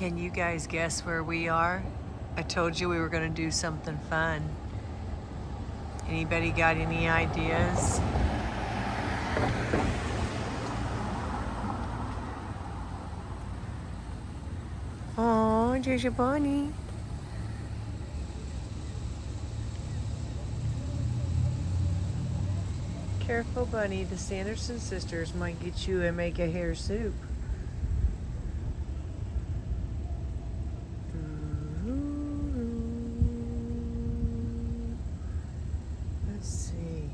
Can you guys guess where we are? I told you we were going to do something fun. Anybody got any ideas? Oh, there's your bunny. Careful, bunny. The Sanderson sisters might get you and make a hair soup. Let's see.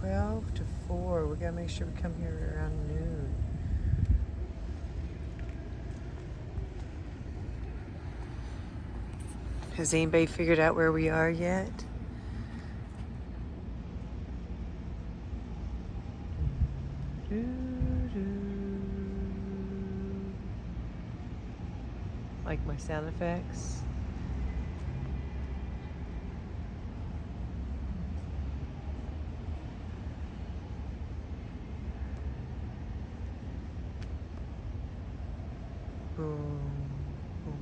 12 to 4. We gotta make sure we come here around noon. Has anybody figured out where we are yet? Like my sound effects. Boom, boom,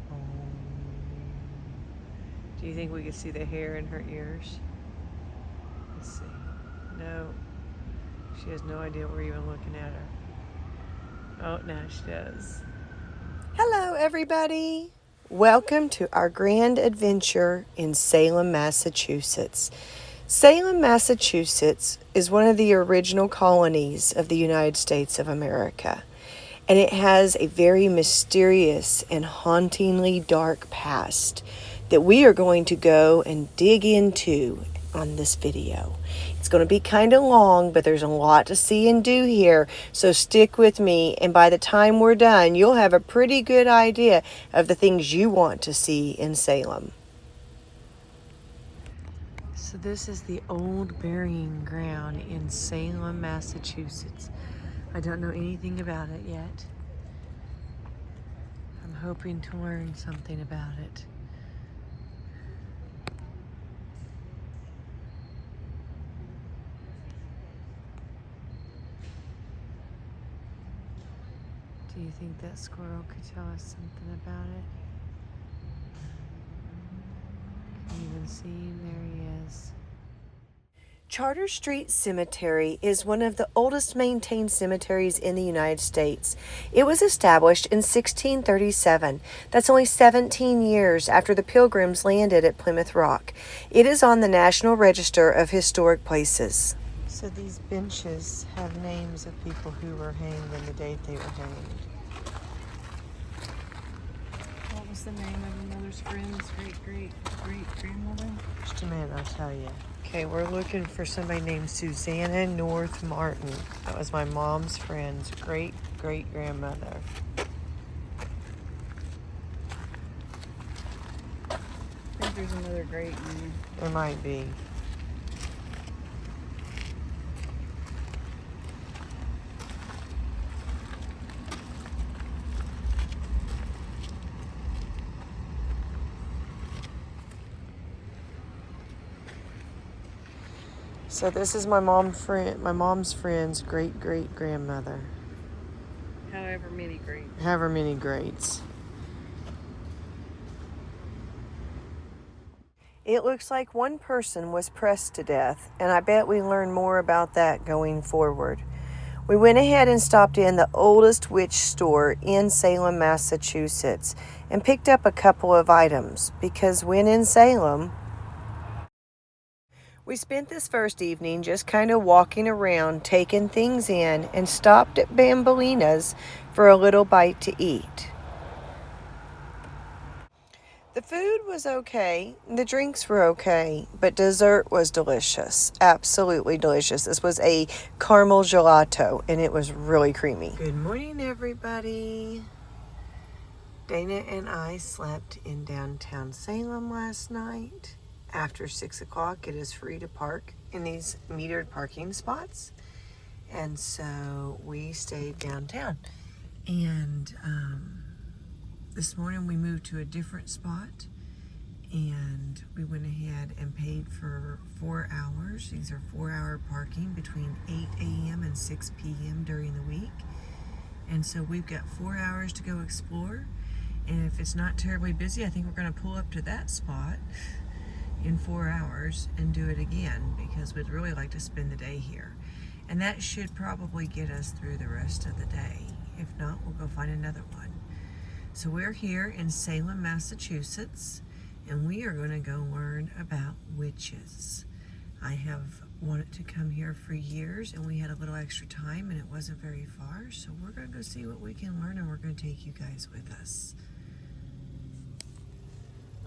boom. Do you think we can see the hair in her ears? Let's see. No. She has no idea we're even looking at her. Oh, now she does. Hello, everybody. Welcome to our grand adventure in Salem, Massachusetts. Salem, Massachusetts is one of the original colonies of the United States of America, and it has a very mysterious and hauntingly dark past that we are going to go and dig into on this video. It's going to be kind of long, but there's a lot to see and do here, so stick with me, and by the time we're done, you'll have a pretty good idea of the things you want to see in Salem. So this is the old burying ground in Salem, Massachusetts. I don't know anything about it yet. I'm hoping to learn something about it. Do you think that squirrel could tell us something about it? Can you even see him? There he is. Charter Street Cemetery is one of the oldest maintained cemeteries in the United States. It was established in 1637. That's only 17 years after the Pilgrims landed at Plymouth Rock. It is on the National Register of Historic Places. So these benches have names of people who were hanged and the date they were hanged. What was the name of your mother's friend's great-great-great-grandmother? Just a minute, I'll tell you. Okay, we're looking for somebody named Susanna North Martin. That was my mom's friend's great-great-grandmother. I think there's another great one. There might be. So this is my mom's friend's great-great-grandmother. However many great. However many greats. It looks like one person was pressed to death, and I bet we learn more about that going forward. We went ahead and stopped in the oldest witch store in Salem, Massachusetts, and picked up a couple of items, because when in Salem, we spent this first evening just kind of walking around, taking things in, and stopped at Bambolina's for a little bite to eat. The food was okay, the drinks were okay, but dessert was delicious, absolutely delicious. This was a caramel gelato, and it was really creamy. Good morning, everybody. Dana and I slept in downtown Salem last night. After 6 o'clock, it is free to park in these metered parking spots. And so we stayed downtown. And this morning we moved to a different spot. And we went ahead and paid for 4 hours. These are 4-hour parking between 8 a.m. and 6 p.m. during the week. And so we've got 4 hours to go explore. And if it's not terribly busy, I think we're going to pull up to that spot in 4 hours and do it again, because we'd really like to spend the day here. And that should probably get us through the rest of the day. If not, we'll go find another one. So we're here in Salem, Massachusetts, and we are going to go learn about witches. I have wanted to come here for years, and we had a little extra time, and it wasn't very far, so we're going to go see what we can learn, and we're going to take you guys with us.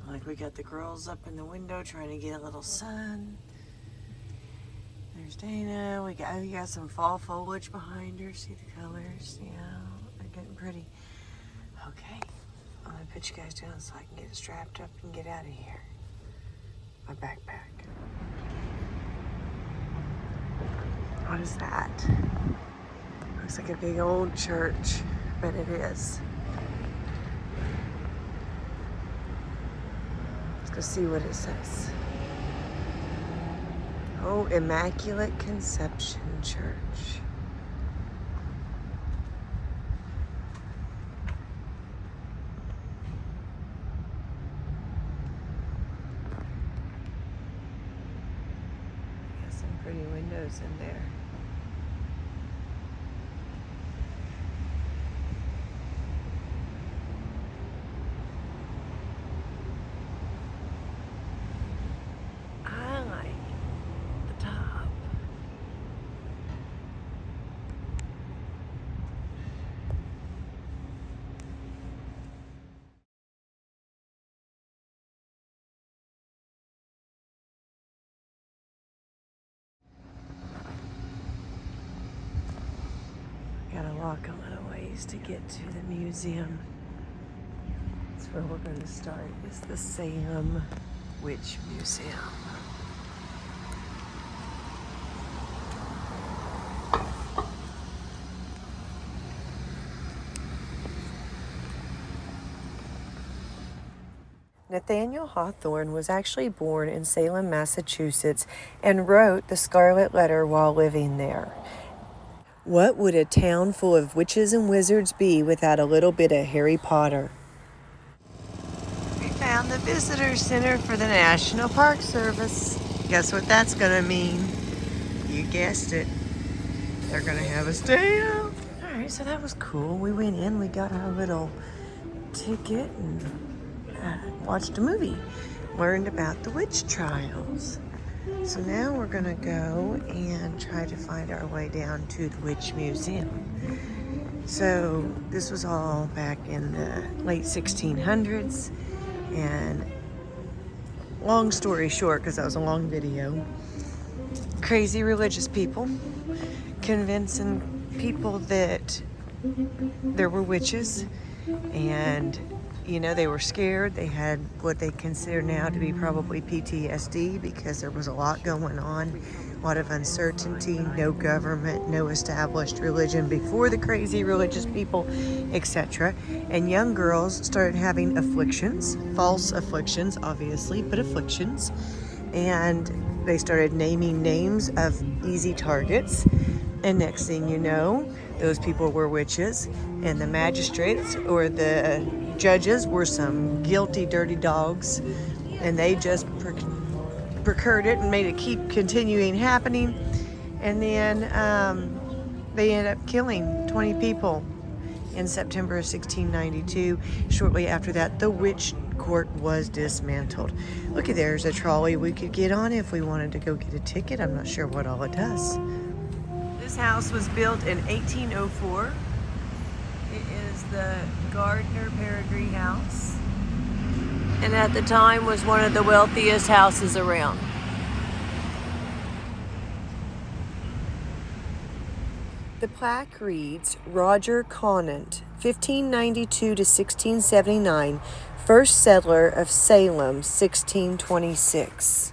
Like, we got the girls up in the window trying to get a little sun. There's Dana. We got some fall foliage behind her. See the colors? Yeah, they're getting pretty. Okay, I'm gonna put you guys down so I can get strapped up and get out of here. My backpack. What is that? Looks like a big old church, but it is. Let's go see what it says. Oh, Immaculate Conception Church. Got some pretty windows in there. I like the top. Gotta walk a little ways to get to the museum. That's where we're going to start. It's the Salem Witch Museum. Nathaniel Hawthorne was actually born in Salem, Massachusetts, and wrote the Scarlet Letter while living there. What would a town full of witches and wizards be without a little bit of Harry Potter? We found the visitor center for the National Park Service. Guess what that's gonna mean? You guessed it. They're gonna have us stay out. All right, so that was cool. We went in, we got our little ticket and watched a movie. Learned about the witch trials. So now we're gonna go and try to find our way down to the Witch Museum. So this was all back in the late 1600s, and long story short, because that was a long video, crazy religious people convincing people that there were witches, and you know, they were scared. They had what they consider now to be probably PTSD, because there was a lot going on, a lot of uncertainty, no government, no established religion before the crazy religious people, etc. And young girls started having afflictions, false afflictions, obviously, but afflictions. And they started naming names of easy targets. And next thing you know, those people were witches, and the magistrates or the judges were some guilty, dirty dogs, and they just procured it and made it keep continuing happening. And then they ended up killing 20 people in September of 1692. Shortly after that, the witch court was dismantled. Look, there's a trolley we could get on if we wanted to go get a ticket. I'm not sure what all it does. This house was built in 1804. It is the Gardner Peregrine House, and at the time was one of the wealthiest houses around. The plaque reads, Roger Conant, 1592 to 1679, first settler of Salem, 1626.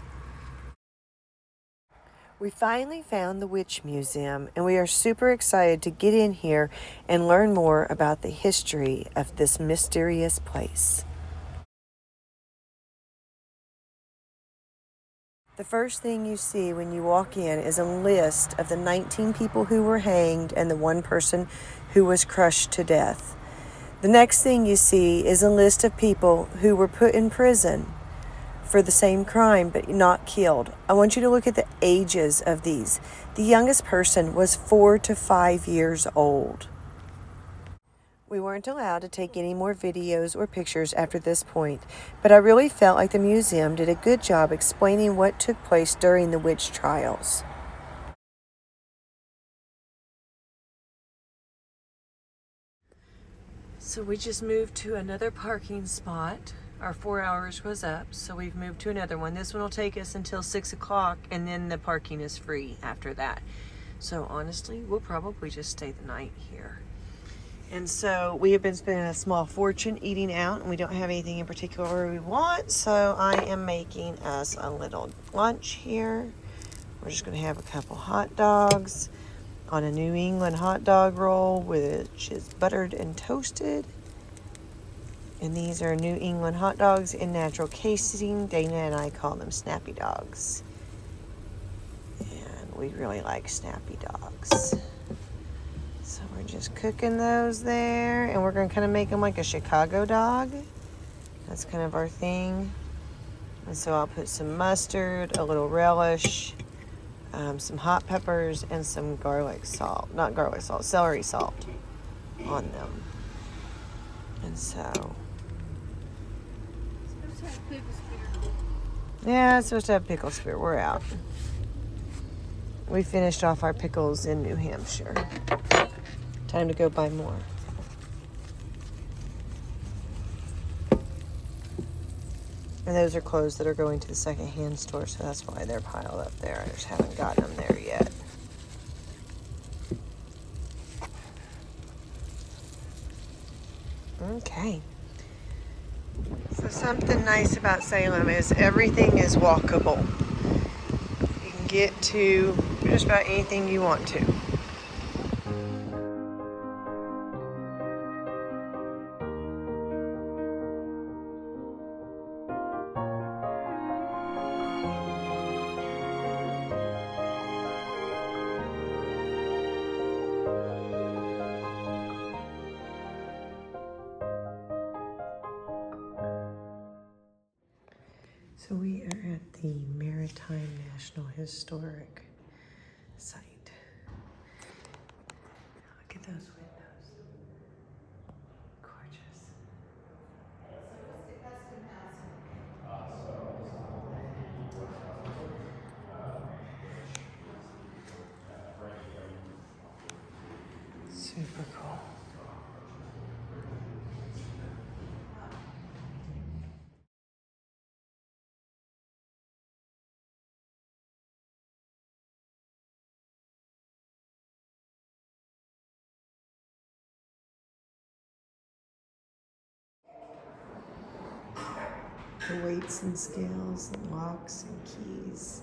We finally found the Witch Museum, and we are super excited to get in here and learn more about the history of this mysterious place. The first thing you see when you walk in is a list of the 19 people who were hanged and the one person who was crushed to death. The next thing you see is a list of people who were put in prison for the same crime but not killed. I want you to look at the ages of these. The youngest person was 4 to 5 years old. We weren't allowed to take any more videos or pictures after this point, but I really felt like the museum did a good job explaining what took place during the witch trials. So we just moved to another parking spot. Our 4 hours was up, so we've moved to another one. This one will take us until 6 o'clock, and then the parking is free after that. So honestly, we'll probably just stay the night here. And so we have been spending a small fortune eating out, and we don't have anything in particular we want, so I am making us a little lunch here. We're just going to have a couple hot dogs on a New England hot dog roll, which is buttered and toasted. And these are New England hot dogs in natural casing. Dana and I call them Snappy Dogs. And we really like Snappy Dogs. So we're just cooking those there, and we're going to kind of make them like a Chicago dog. That's kind of our thing. And so I'll put some mustard, a little relish, some hot peppers, and some garlic salt. Not garlic salt, celery salt on them. And so... yeah, it's supposed to have pickle spear. We're out. We finished off our pickles in New Hampshire. Time to go buy more. And those are clothes that are going to the secondhand store, so that's why they're piled up there. I just haven't gotten them there yet. Okay. So something nice about Salem is everything is walkable. You can get to just about anything you want to. So we are at the Maritime National Historic Site. Look at those windows. Gorgeous. Super cool. The weights and scales and locks and keys.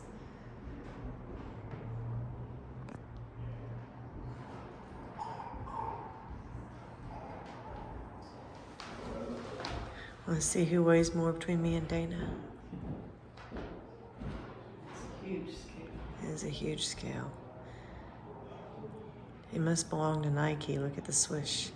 Let's see who weighs more between me and Dana. It's a huge scale. It is a huge scale. It must belong to Nike. Look at the swoosh.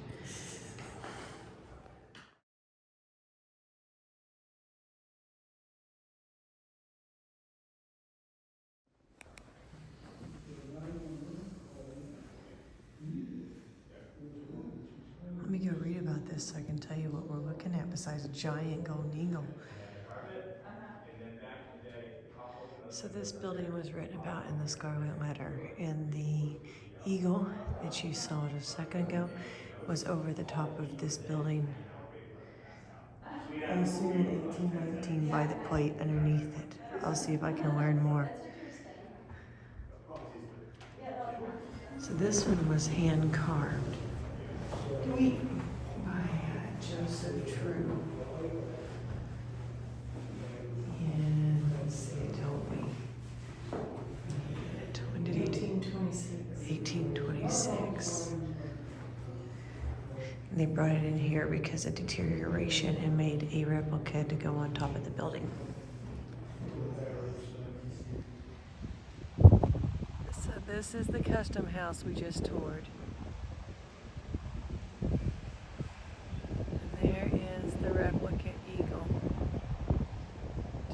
Let me go read about this so I can tell you what we're looking at besides a giant golden eagle. So this building was written about in the Scarlet Letter, and the eagle that you saw a second ago was over the top of this building. I assume in 1819 by the plate underneath it. I'll see if I can learn more. So this one was hand carved by Joseph True. And let's see, it told me. When did he do? 1826. And they brought it in here because of deterioration and made a replica to go on top of the building. This is the custom house we just toured. And there is the replica eagle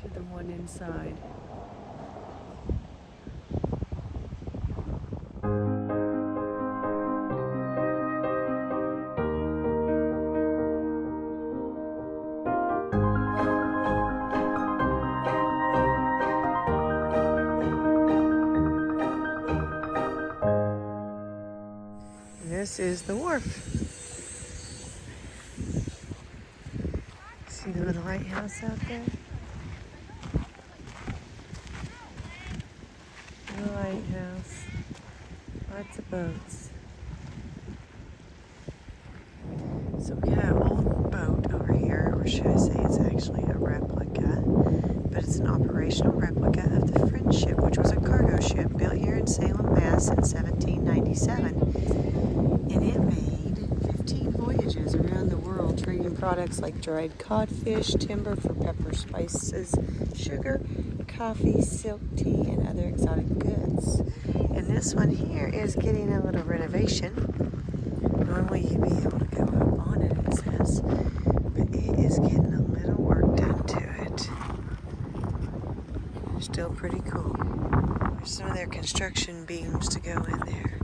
to the one inside. This is the wharf. See the little lighthouse out there? The lighthouse. Lots of boats. So we got an old boat over here, or should I say it's actually a replica, but it's an operational replica of the Friendship, which was a cargo ship built here in Salem, Mass. In 1797. And it made 15 voyages around the world, trading products like dried codfish, timber for pepper, spices, sugar, coffee, silk tea, and other exotic goods. And this one here is getting a little renovation. Normally you'd be able to go up on it, it says, but it is getting a little work done to it. Still pretty cool. There's some of their construction beams to go in there.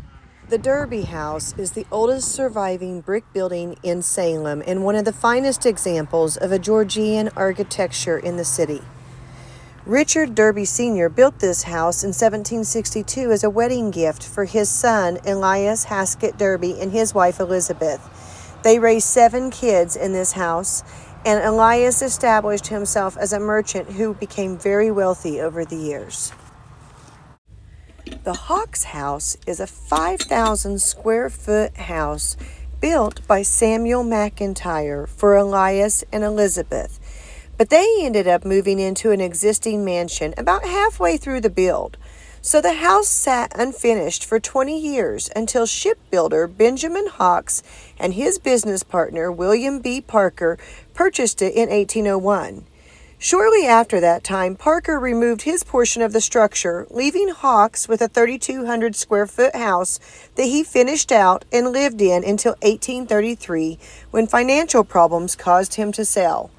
The Derby House is the oldest surviving brick building in Salem and one of the finest examples of a Georgian architecture in the city. Richard Derby Sr. built this house in 1762 as a wedding gift for his son Elias Haskett Derby and his wife Elizabeth. They raised 7 kids in this house, and Elias established himself as a merchant who became very wealthy over the years. The Hawks House is a 5,000 square foot house built by Samuel McIntyre for Elias and Elizabeth, but they ended up moving into an existing mansion about halfway through the build. So the house sat unfinished for 20 years until shipbuilder Benjamin Hawks and his business partner William B. Parker purchased it in 1801. Shortly after that time, Parker removed his portion of the structure, leaving Hawks with a 3,200 square foot house that he finished out and lived in until 1833, when financial problems caused him to sell.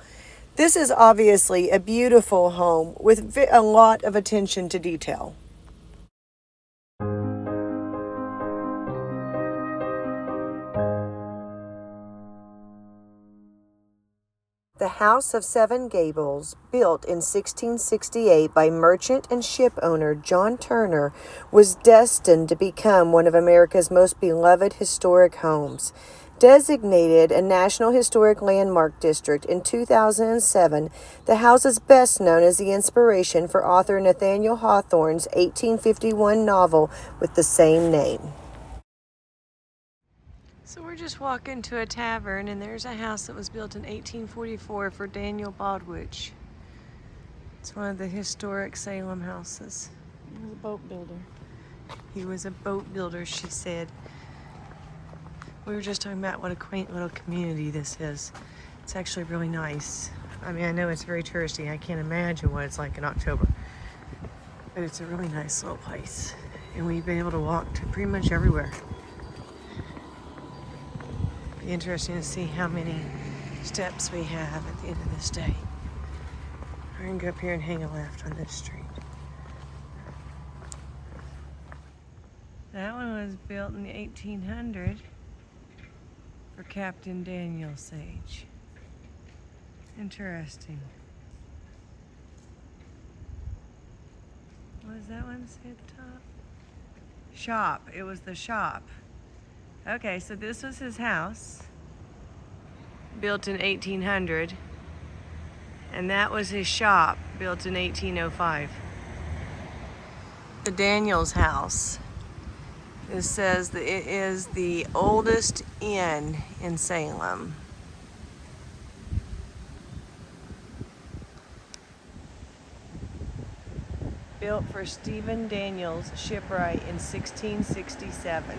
This is obviously a beautiful home with a lot of attention to detail. The House of Seven Gables, built in 1668 by merchant and ship owner John Turner, was destined to become one of America's most beloved historic homes. Designated a National Historic Landmark District in 2007, the house is best known as the inspiration for author Nathaniel Hawthorne's 1851 novel with the same name. So we're just walking to a tavern, and there's a house that was built in 1844 for Daniel Baldwich. It's one of the historic Salem houses. He was a boat builder. He was a boat builder, she said. We were just talking about what a quaint little community this is. It's actually really nice. I mean, I know it's very touristy. I can't imagine what it's like in October. But it's a really nice little place. And we've been able to walk to pretty much everywhere. Be interesting to see how many steps we have at the end of this day. We're gonna go up here and hang a left on this street. That one was built in the 1800s for Captain Daniel Sage. Interesting. What does that one say at the top? Shop. It was the shop. Okay, so this was his house, built in 1800, and that was his shop, built in 1805. The Daniels house. It says that it is the oldest inn in Salem. Built for Stephen Daniels shipwright in 1667.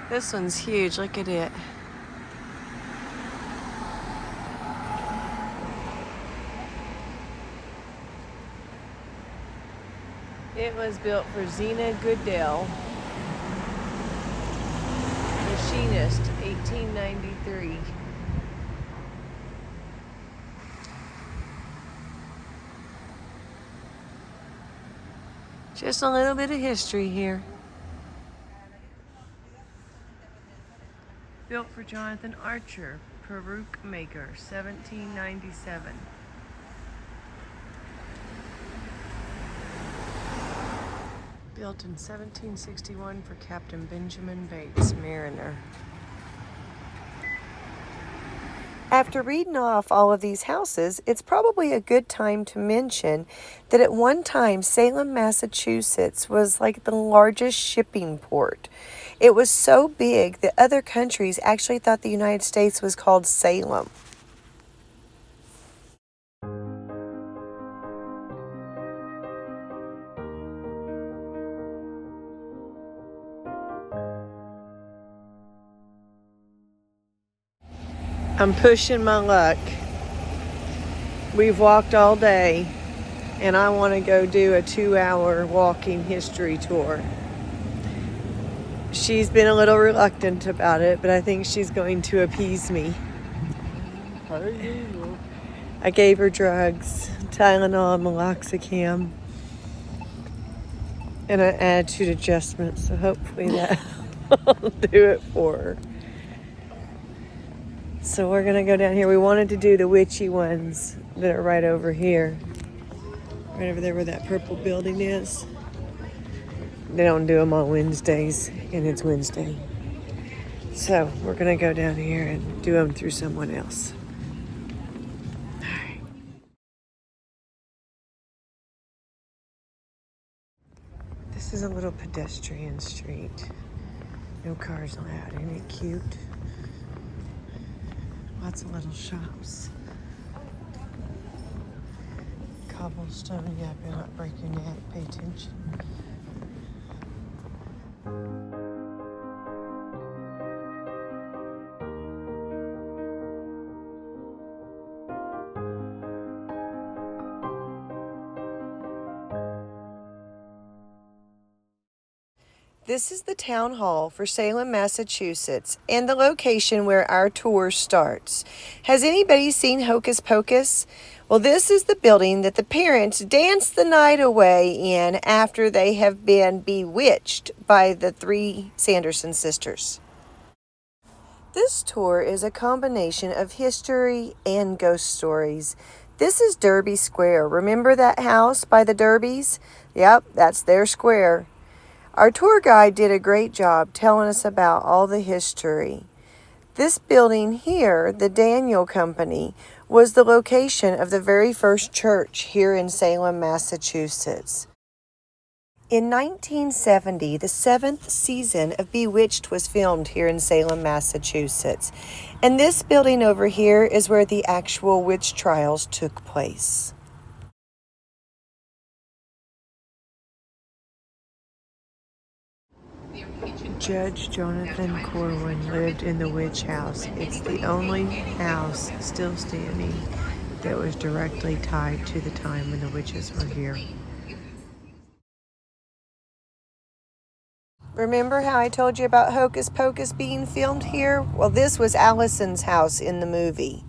This one's huge, look at it. It was built for Zena Goodale, machinist, 1893. Just a little bit of history here. Built for Jonathan Archer, peruke maker, 1797. Built in 1761 for Captain Benjamin Bates, mariner. After reading off all of these houses, it's probably a good time to mention that at one time Salem, Massachusetts was like the largest shipping port. It was so big that other countries actually thought the United States was called Salem. I'm pushing my luck. We've walked all day, and I want to go do a 2-hour walking history tour. She's been a little reluctant about it, but I think she's going to appease me. I gave her drugs, Tylenol, meloxicam, and an attitude adjustment, so hopefully that will do it for her. So we're going to go down here. We wanted to do the witchy ones that are right over here. Right over there where that purple building is. They don't do them on Wednesdays, and it's Wednesday. So we're going to go down here and do them through someone else. All right. This is a little pedestrian street. No cars allowed. Isn't it cute? Lots of little shops. Cobblestone. Yeah, better not break your neck. Pay attention. This is the town hall for Salem, Massachusetts, and the location where our tour starts. Has anybody seen Hocus Pocus? Well, this is the building that the parents dance the night away in after they have been bewitched by the 3 Sanderson sisters. This tour is a combination of history and ghost stories. This is Derby Square. Remember that house by the Derbys? Yep, that's their square. Our tour guide did a great job telling us about all the history. This building here, the Daniel Company, was the location of the very first church here in Salem, Massachusetts. In 1970, the 7th season of Bewitched was filmed here in Salem, Massachusetts. And this building over here is where the actual witch trials took place. Judge Jonathan Corwin lived in the witch house. It's the only house still standing that was directly tied to the time when the witches were here. Remember how I told you about Hocus Pocus being filmed here? Well, this was Allison's house in the movie.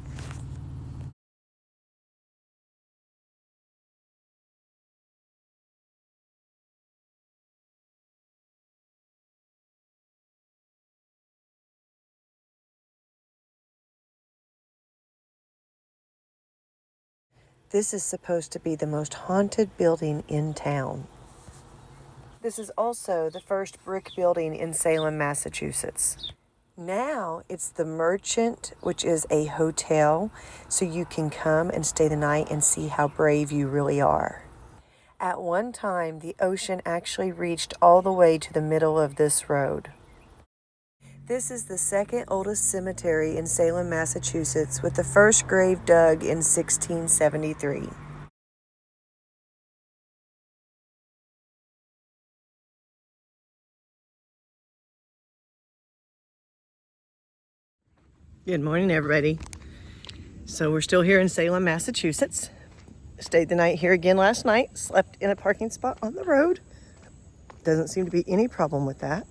This is supposed to be the most haunted building in town. This is also the first brick building in Salem, Massachusetts. Now it's the Merchant, which is a hotel, so you can come and stay the night and see how brave you really are. At one time, the ocean actually reached all the way to the middle of this road. This is the second oldest cemetery in Salem, Massachusetts, with the first grave dug in 1673. Good morning, everybody. So we're still here in Salem, Massachusetts. Stayed the night here again last night. Slept in a parking spot on the road. Doesn't seem to be any problem with that.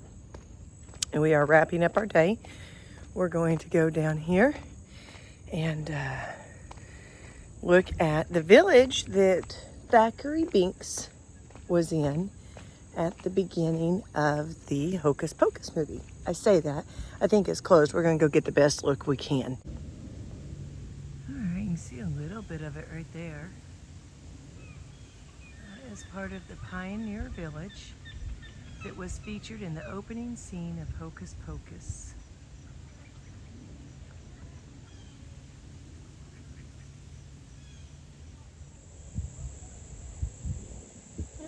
And we are wrapping up our day. We're going to go down here and look at the village that Thackeray Binks was in at the beginning of the Hocus Pocus movie. I say that. I think it's closed. We're going to go get the best look we can. All right, you can see a little bit of it right there. That is part of the Pioneer Village that was featured in the opening scene of Hocus Pocus.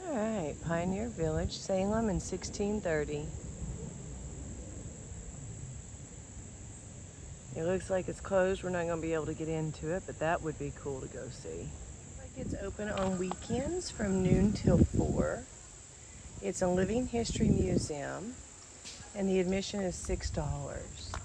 All right, Pioneer Village, Salem in 1630. It looks like it's closed. We're not going to be able to get into it, but that would be cool to go see. It's open on weekends from noon till 4. It's a living history museum, and the admission is $6.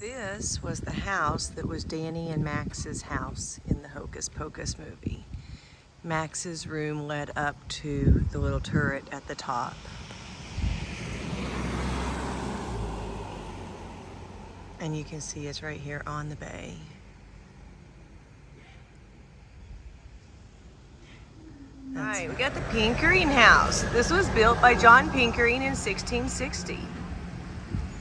This was the house that was Danny and Max's house in the Hocus Pocus movie. Max's room led up to the little turret at the top. And you can see it's right here on the bay. All right, we got the Pinkering House. This was built by John Pinkering in 1660.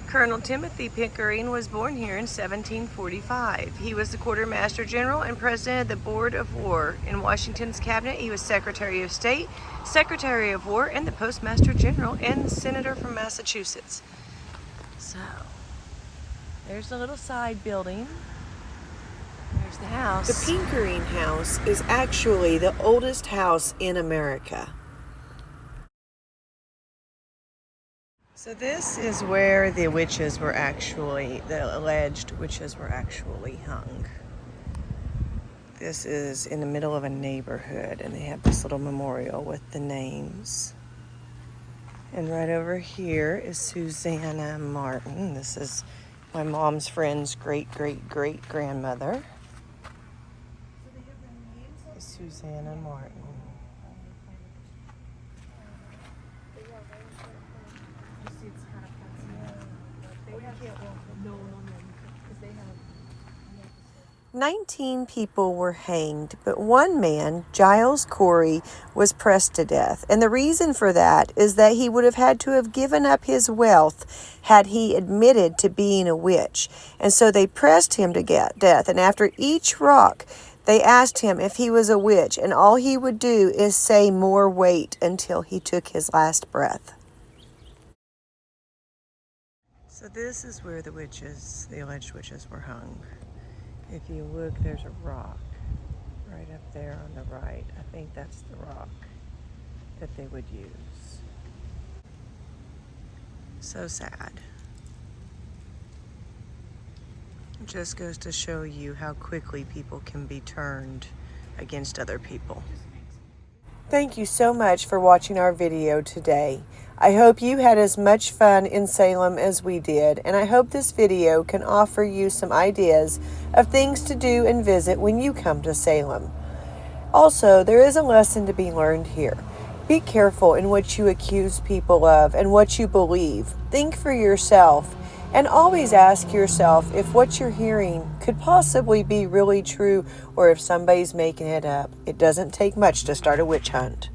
Colonel Timothy Pickering was born here in 1745. He was the Quartermaster General and President of the Board of War. In Washington's cabinet, he was Secretary of State, Secretary of War, and the Postmaster General, and Senator from Massachusetts. So, there's a little side building. There's the house. The Pinkering House is actually the oldest house in America. So this is where the witches were actually, the alleged witches were actually hung. This is in the middle of a neighborhood, and they have this little memorial with the names. And right over here is Susanna Martin. This is my mom's friend's great-great-great-grandmother. Susanna Martin. No. 19 people were hanged, but one man, Giles Corey, was pressed to death. And the reason for that is that he would have had to have given up his wealth had he admitted to being a witch. And so they pressed him to death. And after each rock, they asked him if he was a witch. And all he would do is say more weight until he took his last breath. So this is where the witches, the alleged witches, were hung. If you look, there's a rock right up there on the right. I think that's the rock that they would use. So sad. It just goes to show you how quickly people can be turned against other people. Thank you so much for watching our video today. I hope you had as much fun in Salem as we did, and I hope this video can offer you some ideas of things to do and visit when you come to Salem. Also, there is a lesson to be learned here. Be careful in what you accuse people of and what you believe. Think for yourself, and always ask yourself if what you're hearing could possibly be really true or if somebody's making it up. It doesn't take much to start a witch hunt.